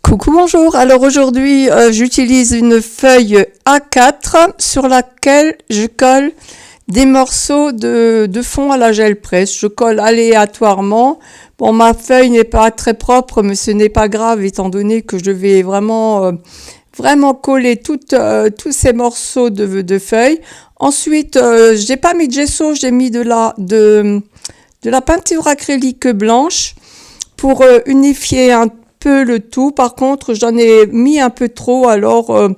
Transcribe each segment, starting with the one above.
Coucou, bonjour. Alors aujourd'hui, j'utilise une feuille A4 sur laquelle je colle des morceaux de fond à la gel presse. Je colle aléatoirement. Bon, ma feuille n'est pas très propre, mais ce n'est pas grave étant donné que je vais vraiment coller tous ces morceaux de feuilles. Ensuite, j'ai pas mis de gesso, j'ai mis de la peinture acrylique blanche pour unifier un peu le tout. Par contre, j'en ai mis un peu trop, alors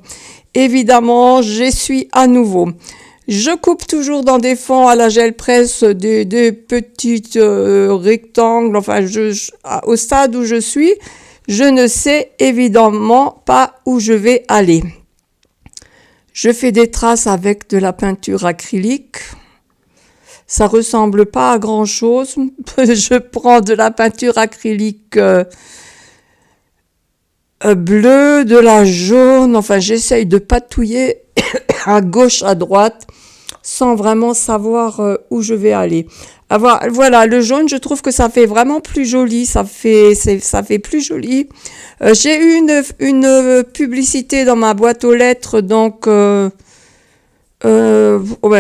évidemment, j'essuie à nouveau. Je coupe toujours dans des fonds à la gel presse des petits rectangles. Enfin, au stade où je suis, je ne sais évidemment pas où je vais aller. Je fais des traces avec de la peinture acrylique. Ça ressemble pas à grand chose. Je prends de la peinture acrylique bleue, de la jaune. Enfin, j'essaye de patouiller à gauche, à droite, sans vraiment savoir où je vais aller. Voilà, le jaune, je trouve que ça fait vraiment plus joli. Ça fait plus joli. J'ai eu une publicité dans ma boîte aux lettres, donc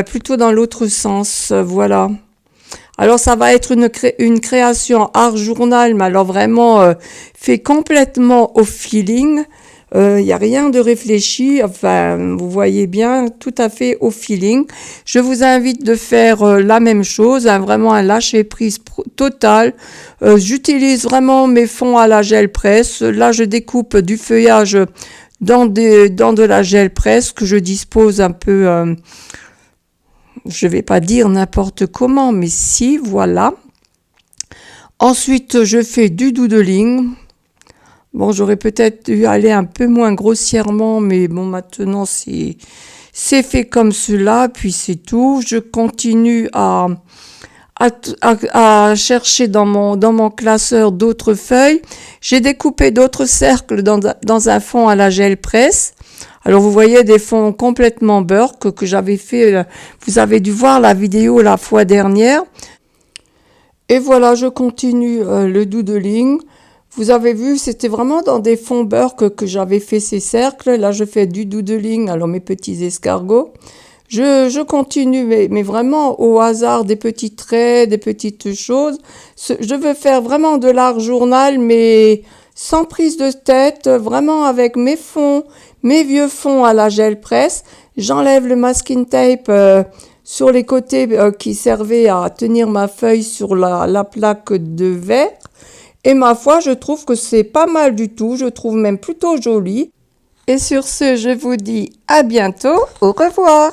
plutôt dans l'autre sens, voilà. Alors ça va être une création art journal, mais alors vraiment fait complètement au feeling. Il n'y a rien de réfléchi, enfin vous voyez bien, tout à fait au feeling. Je vous invite de faire la même chose, vraiment un lâcher prise total. J'utilise vraiment mes fonds à la gel presse. Là je découpe du feuillage dans de la gel presse que je dispose un peu, je vais pas dire n'importe comment, mais si, voilà. Ensuite, je fais du doodling. Bon, j'aurais peut-être dû aller un peu moins grossièrement, mais bon, maintenant c'est fait comme cela, puis c'est tout. Je continue à chercher dans mon classeur d'autres feuilles. J'ai découpé d'autres cercles dans un fond à la gel presse. Alors vous voyez des fonds complètement beurre que j'avais fait, vous avez dû voir la vidéo la fois dernière. Et voilà, je continue le doodling. Vous avez vu, c'était vraiment dans des fonds beurre que j'avais fait ces cercles. Là, je fais du doodling, alors mes petits escargots. Je continue, mais vraiment au hasard, des petits traits, des petites choses. Je veux faire vraiment de l'art journal, mais sans prise de tête, vraiment avec mes fonds, mes vieux fonds à la gel presse. J'enlève le masking tape sur les côtés qui servait à tenir ma feuille sur la plaque de verre. Et ma foi, je trouve que c'est pas mal du tout. Je trouve même plutôt joli. Et sur ce, je vous dis à bientôt. Au revoir.